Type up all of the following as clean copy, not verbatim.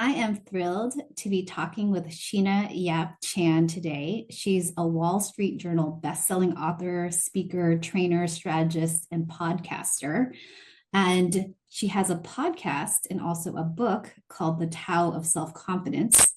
I am thrilled to be talking with Sheena Yap Chan today. She's a Wall Street Journal bestselling author, speaker, trainer, strategist, and podcaster. And she has a podcast and also a book called The Tao of Self-Confidence,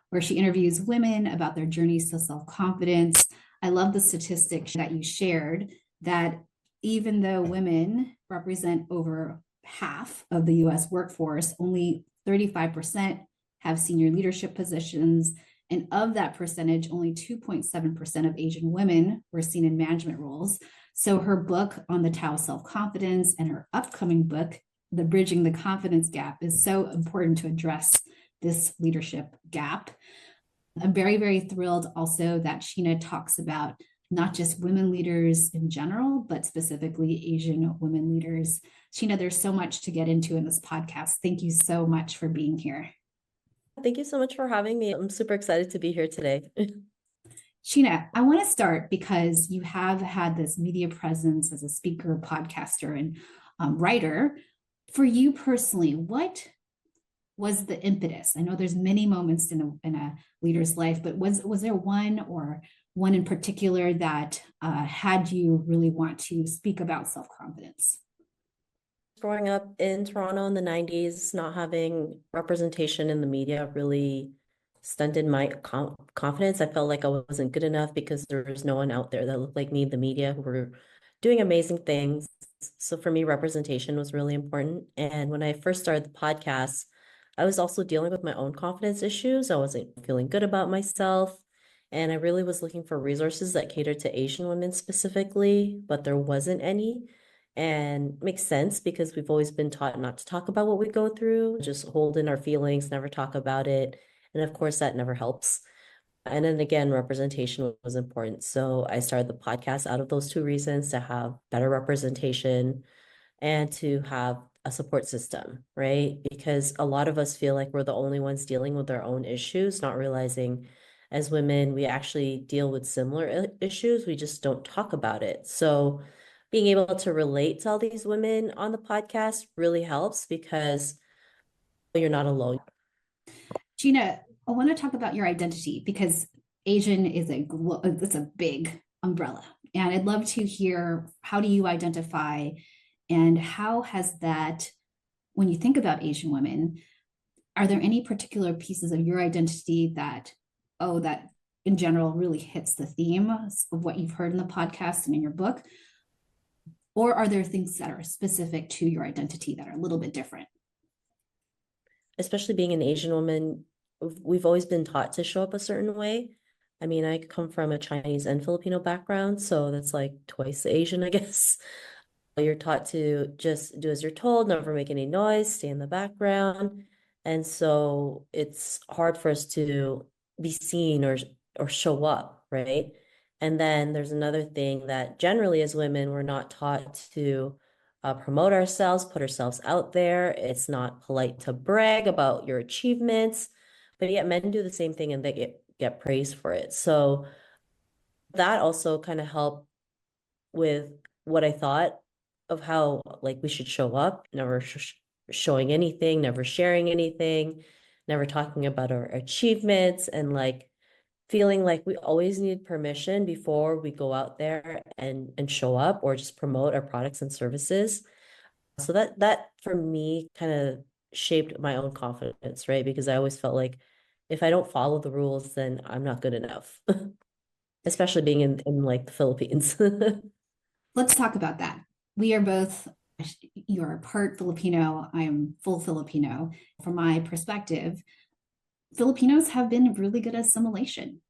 where she interviews women about their journeys to self-confidence. I love the statistic that you shared that even though women represent over half of the US workforce, only 35% have senior leadership positions. And of that percentage, only 2.7% of Asian women were seen in management roles. So her book on the Tao of Self-Confidence and her upcoming book, The Bridging the Confidence Gap, is so important to address this leadership gap. I'm very, very thrilled also that Sheena talks about not just women leaders in general, but specifically Asian women leaders. Sheena, there's so much to get into in this podcast. Thank you so much for being here. Thank you so much for having me. I'm super excited to be here today. Sheena, I want to start because you have had this media presence as a speaker, podcaster, and writer. For you personally, what was the impetus? I know there's many moments in a leader's life, but was there one or one in particular that had you really want to speak about self-confidence? Growing up in Toronto in the 90s, not having representation in the media really stunted my confidence. I felt like I wasn't good enough because there was no one out there that looked like me in the media who were doing amazing things. So for me, representation was really important. And when I first started the podcast, I was also dealing with my own confidence issues. I wasn't feeling good about myself. And I really was looking for resources that catered to Asian women specifically, but there wasn't any. And it makes sense because we've always been taught not to talk about what we go through, just hold in our feelings, never talk about it. And of course, that never helps. And then again, representation was important. So I started the podcast out of those two reasons, to have better representation and to have a support system, right? Because a lot of us feel like we're the only ones dealing with our own issues, not realizing as women, we actually deal with similar issues. We just don't talk about it. So being able to relate to all these women on the podcast really helps because you're not alone. Gina, I want to talk about your identity because Asian is it's a big umbrella. And I'd love to hear, how do you identify and how has that, when you think about Asian women, are there any particular pieces of your identity that in general really hits the theme of what you've heard in the podcast and in your book? Or are there things that are specific to your identity that are a little bit different? Especially being an Asian woman, we've always been taught to show up a certain way. I mean, I come from a Chinese and Filipino background, so that's like twice the Asian, I guess. You're taught to just do as you're told, never make any noise, stay in the background. And so it's hard for us to be seen or show up, right? And then there's another thing that generally as women, we're not taught to promote ourselves, put ourselves out there. It's not polite to brag about your achievements, but yet men do the same thing and they get praised for it. So that also kind of helped with what I thought of how like we should show up, never showing anything, never sharing anything, never talking about our achievements, and like feeling like we always need permission before we go out there and show up or just promote our products and services. So that for me kind of shaped my own confidence, right? Because I always felt like if I don't follow the rules, then I'm not good enough. Especially being in like the Philippines. Let's talk about that. We are both, you're part Filipino, I am full Filipino. From my perspective, Filipinos have been really good at assimilation.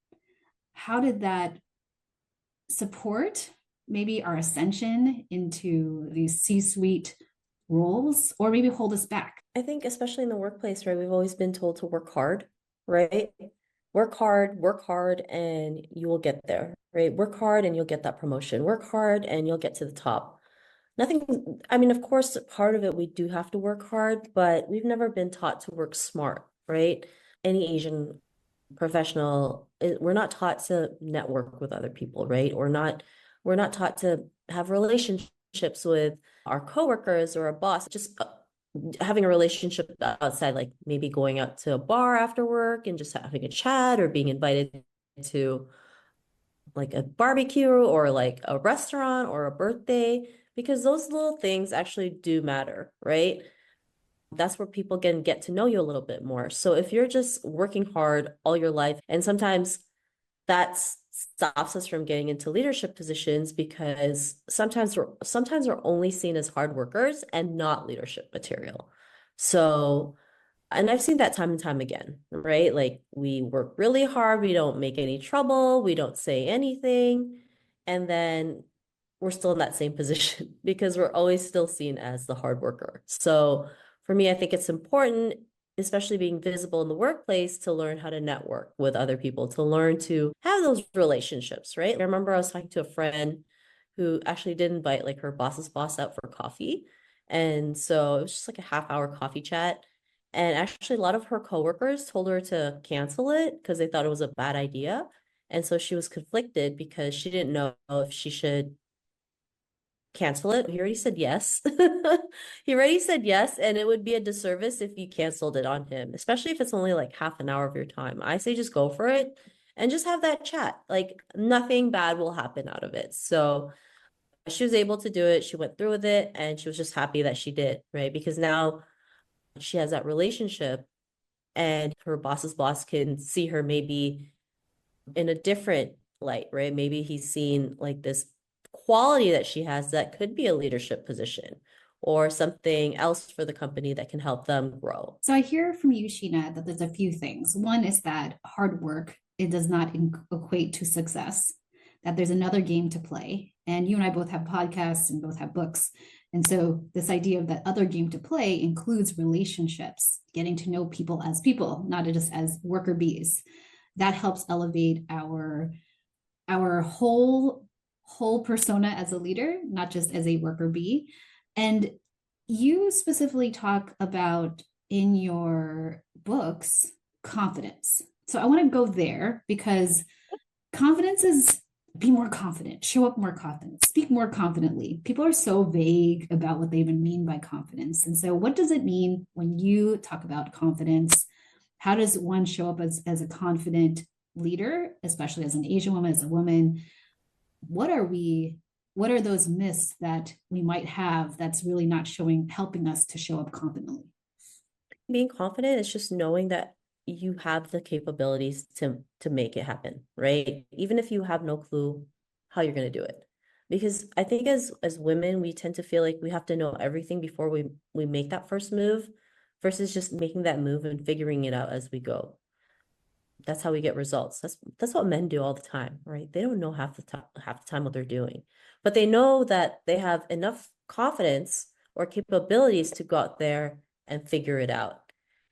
How did that support maybe our ascension into these C-suite roles, or maybe hold us back? I think especially in the workplace, right? We've always been told to work hard, right? Work hard, and you will get there, right? Work hard and you'll get that promotion. Work hard and you'll get to the top. Nothing, I mean, of course, part of it, we do have to work hard, but we've never been taught to work smart, right? Any Asian professional, we're not taught to network with other people, right? We're not taught to have relationships with our coworkers or a boss. Just having a relationship outside, like maybe going out to a bar after work and just having a chat, or being invited to like a barbecue or like a restaurant or a birthday, because those little things actually do matter, right? That's where people can get to know you a little bit more. So if you're just working hard all your life, and sometimes that stops us from getting into leadership positions, because sometimes we're only seen as hard workers and not leadership material. So, and I've seen that time and time again, right? Like we work really hard, we don't make any trouble, we don't say anything, and then we're still in that same position because we're always still seen as the hard worker. So for me, I think it's important, especially being visible in the workplace, to learn how to network with other people, to learn to have those relationships, right? I remember I was talking to a friend who actually did invite like her boss's boss out for coffee. And so it was just like a half-hour coffee chat. And actually, a lot of her coworkers told her to cancel it because they thought it was a bad idea. And so she was conflicted because she didn't know if she should cancel it. He already said yes. He already said yes, and it would be a disservice if you canceled it on him, especially if it's only like half an hour of your time. I say just go for it and just have that chat. Like nothing bad will happen out of it. So she was able to do it. She went through with it, and she was just happy that she did, right? Because now she has that relationship, and her boss's boss can see her maybe in a different light, right? Maybe he's seen like this quality that she has that could be a leadership position or something else for the company that can help them grow. So I hear from you, Sheena, that there's a few things. One is that hard work, it does not equate to success, that there's another game to play. And you and I both have podcasts and both have books. And so this idea of that other game to play includes relationships, getting to know people, not just as worker bees. That helps elevate our whole persona as a leader, not just as a worker bee. And you specifically talk about in your books confidence. So I want to go there because confidence is be more confident, show up more confident, speak more confidently. People are so vague about what they even mean by confidence. And so, what does it mean when you talk about confidence? How does one show up as a confident leader, especially as an Asian woman, as a woman? What are we? What are those myths that we might have that's really not helping us to show up confidently? Being confident is just knowing that you have the capabilities to make it happen, right? Even if you have no clue how you're going to do it. Because I think as women, we tend to feel like we have to know everything before we make that first move, versus just making that move and figuring it out as we go. That's how we get results. That's what men do all the time, right? They don't know half the time what they're doing, but they know that they have enough confidence or capabilities to go out there and figure it out.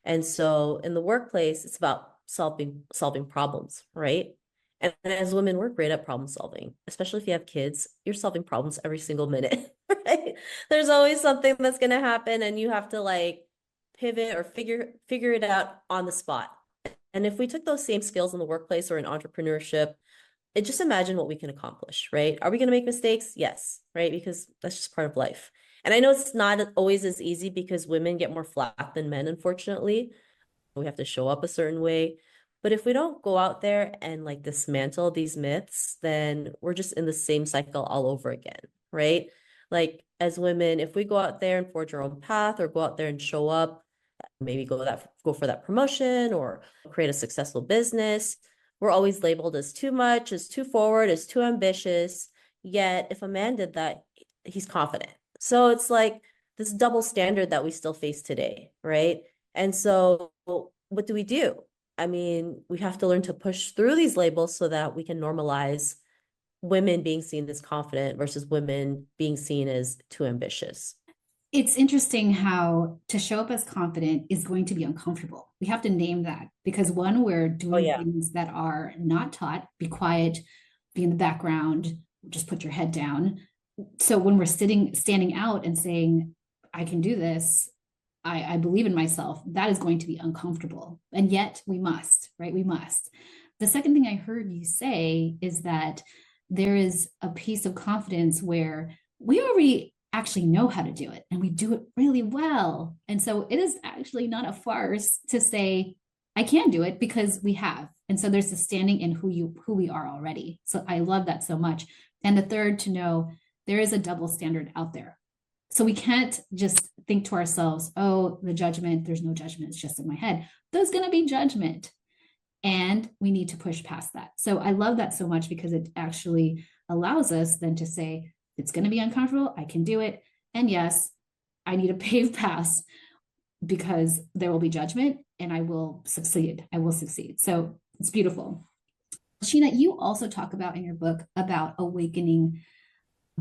And so in the workplace, it's about solving problems, right? And as women, we're great at problem solving, especially if you have kids. You're solving problems every single minute, right? There's always something that's going to happen, and you have to like pivot or figure it out on the spot. And if we took those same skills in the workplace or in entrepreneurship, just imagine what we can accomplish, right? Are we going to make mistakes? Yes, right? Because that's just part of life. And I know it's not always as easy because women get more flack than men, unfortunately. We have to show up a certain way. But if we don't go out there and like dismantle these myths, then we're just in the same cycle all over again, right? Like as women, if we go out there and forge our own path, or go out there and show up, maybe go for that promotion or create a successful business, we're always labeled as too much, as too forward, as too ambitious. Yet if a man did that, he's confident. So it's like this double standard that we still face today, right? And so what do? I mean, we have to learn to push through these labels so that we can normalize women being seen as confident versus women being seen as too ambitious. It's interesting how to show up as confident is going to be uncomfortable. We have to name that because one, we're Oh doing yeah. things that are not taught. Be quiet, be in the background, just put your head down. So when we're standing out and saying, I can do this, I believe in myself, that is going to be uncomfortable. And yet we must, right? We must. The second thing I heard you say is that there is a piece of confidence where we already actually know how to do it and we do it really well. And so it is actually not a farce to say, I can do it because we have. And so there's a standing in who we are already. So I love that so much. And the third, to know there is a double standard out there. So we can't just think to ourselves, oh, the judgment, there's no judgment, it's just in my head. There's going to be judgment. And we need to push past that. So I love that so much because it actually allows us then to say, it's going to be uncomfortable. I can do it. And yes, I need a pave pass because there will be judgment and I will succeed. I will succeed. So it's beautiful. Sheena, you also talk about in your book about awakening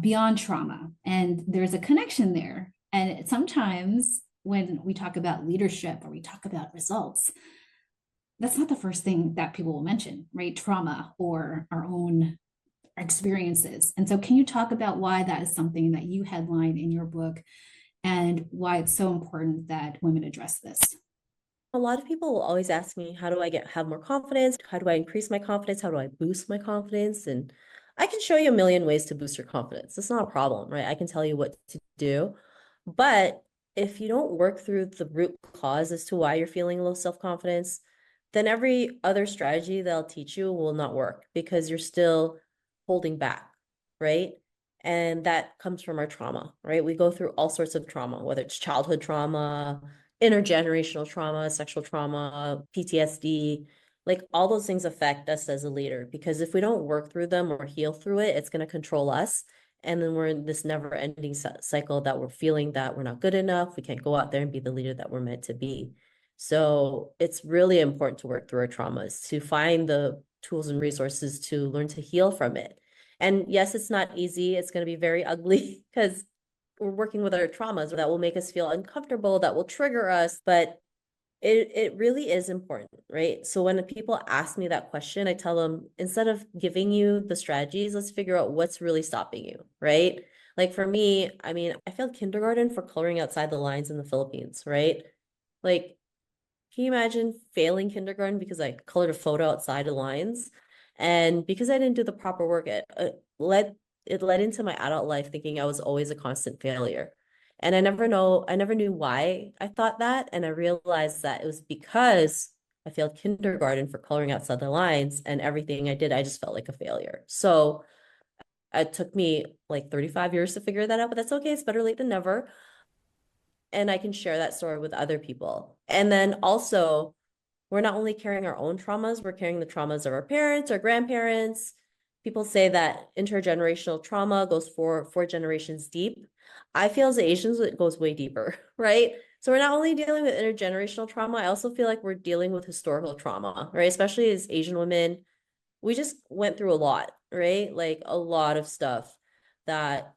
beyond trauma. And there's a connection there. And sometimes when we talk about leadership or we talk about results, that's not the first thing that people will mention, right? Trauma or our own experiences. And so, can you talk about why that is something that you headline in your book and why it's so important that women address this? A lot of people will always ask me, how do I have more confidence? How do I increase my confidence? How do I boost my confidence? And I can show you a million ways to boost your confidence. It's not a problem, right? I can tell you what to do. But if you don't work through the root cause as to why you're feeling low self-confidence, then every other strategy they'll teach you will not work because you're still holding back, right? And that comes from our trauma, right? We go through all sorts of trauma, whether it's childhood trauma, intergenerational trauma, sexual trauma, PTSD, like all those things affect us as a leader because if we don't work through them or heal through it, it's going to control us. And then we're in this never ending cycle that we're feeling that we're not good enough. We can't go out there and be the leader that we're meant to be. So it's really important to work through our traumas, to find the tools and resources to learn to heal from it. And yes, it's not easy. It's going to be very ugly because we're working with our traumas that will make us feel uncomfortable, that will trigger us, but it really is important, right? So when people ask me that question, I tell them, instead of giving you the strategies, let's figure out what's really stopping you, right? Like for me, I mean, I failed kindergarten for coloring outside the lines in the Philippines, right? Like, can you imagine failing kindergarten because I colored a photo outside the lines? And because I didn't do the proper work, it led into my adult life thinking I was always a constant failure. And I never knew why I thought that. And I realized that it was because I failed kindergarten for coloring outside the lines and everything I did, I just felt like a failure. So it took me like 35 years to figure that out, but that's okay. It's better late than never. And I can share that story with other people. And then also, we're not only carrying our own traumas, we're carrying the traumas of our parents, our grandparents. People say that intergenerational trauma goes four generations deep. I feel as Asians, it goes way deeper, right? So we're not only dealing with intergenerational trauma, I also feel like we're dealing with historical trauma, right? Especially as Asian women, we just went through a lot, right? Like a lot of stuff that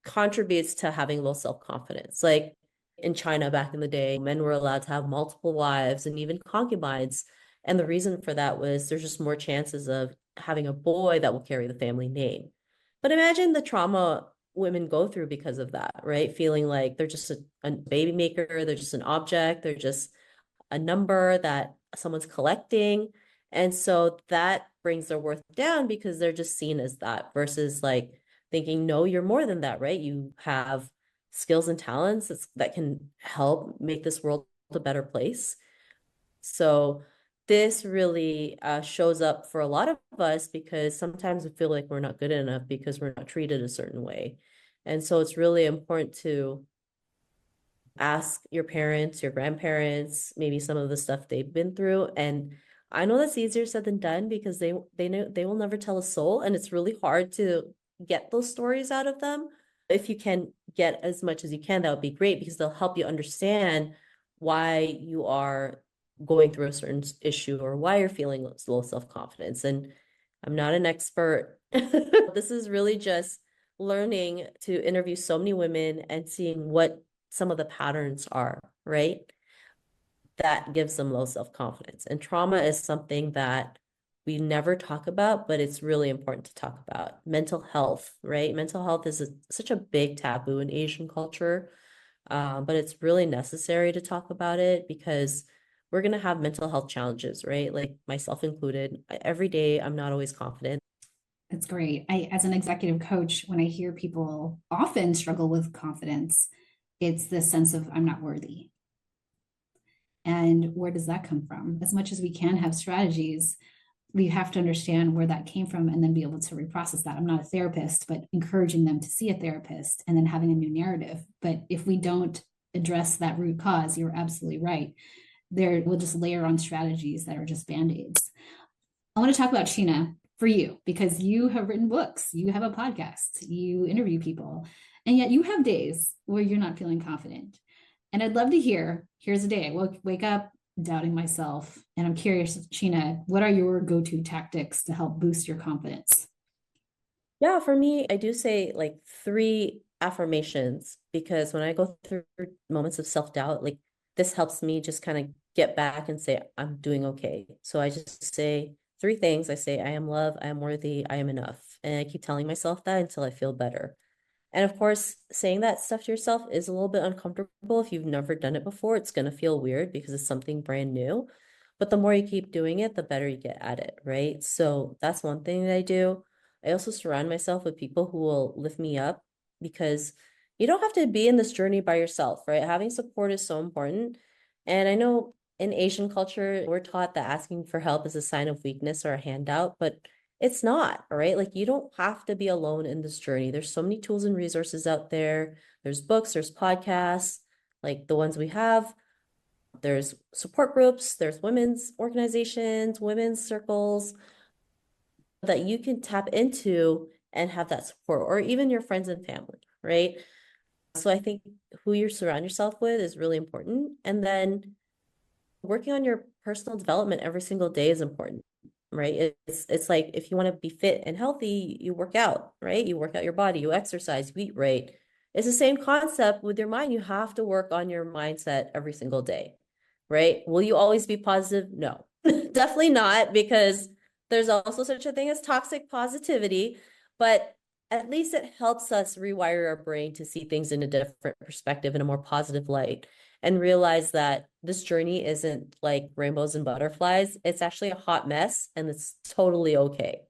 contributes to having low self-confidence. Like in China back in the day, men were allowed to have multiple wives and even concubines. And the reason for that was there's just more chances of having a boy that will carry the family name. But imagine the trauma women go through because of that, right? Feeling like they're just a baby maker, they're just an object, they're just a number that someone's collecting. And so that brings their worth down because they're just seen as that versus like thinking, no, you're more than that, right? You have skills and talents that can help make this world a better place. So this really shows up for a lot of us because sometimes we feel like we're not good enough because we're not treated a certain way. And so it's really important to ask your parents, your grandparents, maybe some of the stuff they've been through. And I know that's easier said than done because they know they will never tell a soul, and it's really hard to get those stories out of them. If you can get as much as you can, that would be great because they'll help you understand why you are going through a certain issue or why you're feeling low self-confidence. And I'm not an expert. This is really just learning to interview so many women and seeing what some of the patterns are, right? That gives them low self-confidence. And trauma is something that we never talk about, but it's really important to talk about. Mental health, right? Mental health is such a big taboo in Asian culture, but it's really necessary to talk about it because we're going to have mental health challenges, right? Like myself included. Every day, I'm not always confident. It's great. As an executive coach, when I hear people often struggle with confidence, it's this sense of I'm not worthy. And where does that come from? As much as we can have strategies, we have to understand where that came from and then be able to reprocess that. I'm not a therapist, but encouraging them to see a therapist and then having a new narrative. But if we don't address that root cause, you're absolutely right. There we'll just layer on strategies that are just band-aids. I want to talk about Sheena for you because you have written books, you have a podcast, you interview people, and yet you have days where you're not feeling confident. And I'd love to hear, here's a day I wake up doubting myself. And I'm curious, Sheena, what are your go-to tactics to help boost your confidence? Yeah, for me, I do say like three affirmations because when I go through moments of self-doubt, like this helps me just kind of get back and say, I'm doing okay. So I just say three things. I say, I am loved, I am worthy, I am enough. And I keep telling myself that until I feel better. And of course, saying that stuff to yourself is a little bit uncomfortable. If you've never done it before, it's going to feel weird because it's something brand new. But the more you keep doing it, the better you get at it, right? So that's one thing that I do. I also surround myself with people who will lift me up because you don't have to be in this journey by yourself, right? Having support is so important. And I know in Asian culture, we're taught that asking for help is a sign of weakness or a handout, but it's not, all right? Like you don't have to be alone in this journey. There's so many tools and resources out there. There's books, there's podcasts, like the ones we have. There's support groups, there's women's organizations, women's circles that you can tap into and have that support, or even your friends and family, right? So I think who you surround yourself with is really important. And then working on your personal development every single day is important, right? It's like if you want to be fit and healthy, you work out, right? You work out your body, you exercise, you eat right. It's the same concept with your mind. You have to work on your mindset every single day, right? Will you always be positive? No, definitely not, because there's also such a thing as toxic positivity, but at least it helps us rewire our brain to see things in a different perspective, in a more positive light, and realize that this journey isn't like rainbows and butterflies. It's actually a hot mess and it's totally okay.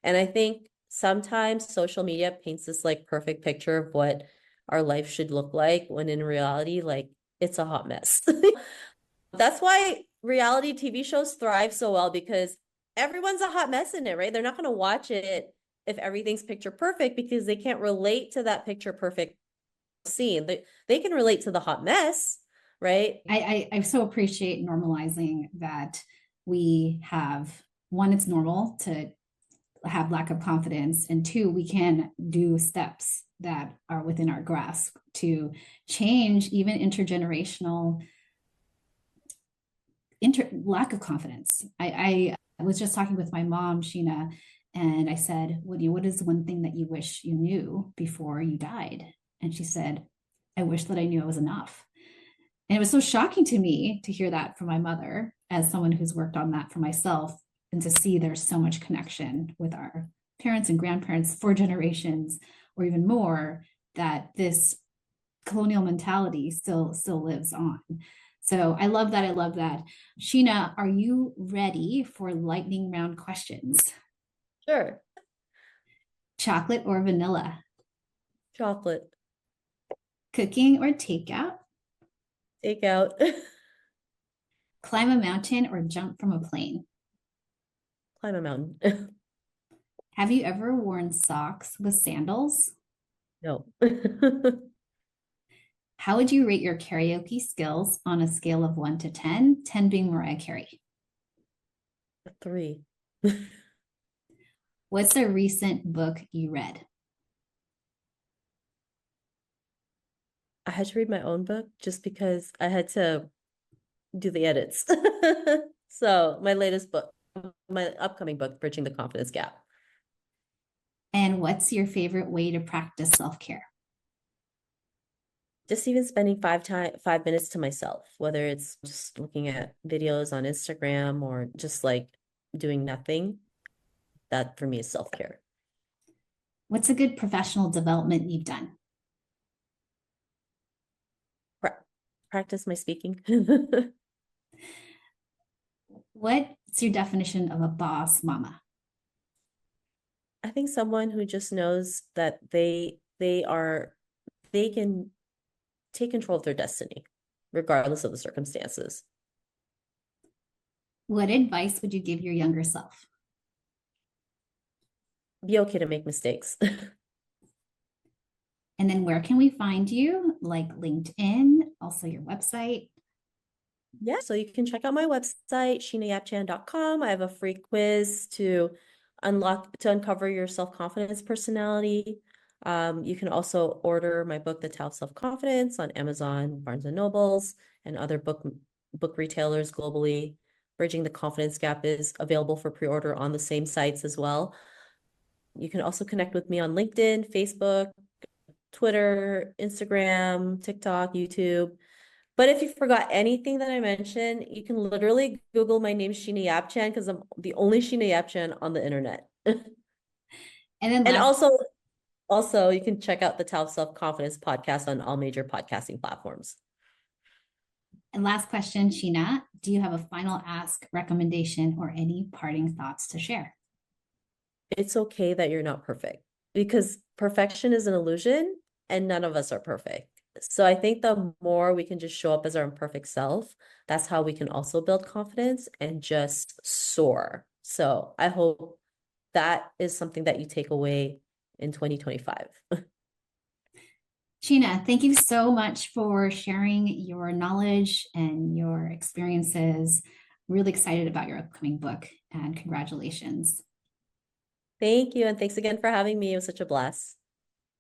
And I think sometimes social media paints this like perfect picture of what our life should look like when in reality, like it's a hot mess. That's why reality TV shows thrive so well, because everyone's a hot mess in it, right? They're not going to watch it if everything's picture perfect because they can't relate to that picture perfect scene. They can relate to the hot mess, right? I so appreciate normalizing that we have one, it's normal to have lack of confidence, and two, we can do steps that are within our grasp to change even intergenerational lack of confidence. I was just talking with my mom, Sheena, and I said, what is one thing that you wish you knew before you died? And she said, I wish that I knew I was enough. And it was so shocking to me to hear that from my mother, as someone who's worked on that for myself, and to see there's so much connection with our parents and grandparents for generations or even more, that this colonial mentality still lives on. So I love that. I love that. Sheena, are you ready for lightning round questions? Sure. Chocolate or vanilla? Chocolate. Cooking or takeout? Take out. Climb a mountain or jump from a plane? Climb a mountain. Have you ever worn socks with sandals? No. How would you rate your karaoke skills on a scale of 1 to 10, 10 being Mariah Carey? 3. What's a recent book you read? I had to read my own book just because I had to do the edits. So my latest book, my upcoming book, Bridging the Confidence Gap. And what's your favorite way to practice self-care? Just even spending 5 minutes to myself, whether it's just looking at videos on Instagram or just like doing nothing, that for me is self-care. What's a good professional development you've done? Practice my speaking. What's your definition of a boss mama? I think someone who just knows that they can take control of their destiny, regardless of the circumstances. What advice would you give your younger self? Be okay to make mistakes. And then where can we find you? Like LinkedIn, also your website. Yeah, so you can check out my website, sheenayapchan.com. I have a free quiz to uncover your self-confidence personality. You can also order my book, The Tao of Self-Confidence, on Amazon, Barnes and Nobles, and other book retailers globally. Bridging the Confidence Gap is available for pre-order on the same sites as well. You can also connect with me on LinkedIn, Facebook, Twitter, Instagram, TikTok, YouTube. But if you forgot anything that I mentioned, you can literally Google my name, Sheena Yap Chan, because I'm the only Sheena Yap Chan on the internet. And then And last also you can check out the Tao of Self-Confidence podcast on all major podcasting platforms. and last question, Sheena, do you have a final ask, recommendation, or any parting thoughts to share? It's okay that you're not perfect, because perfection is an illusion and none of us are perfect. So I think the more we can just show up as our imperfect self, that's how we can also build confidence and just soar. So I hope that is something that you take away in 2025. Sheena, thank you so much for sharing your knowledge and your experiences. Really excited about your upcoming book and congratulations. Thank you. And thanks again for having me. It was such a blast.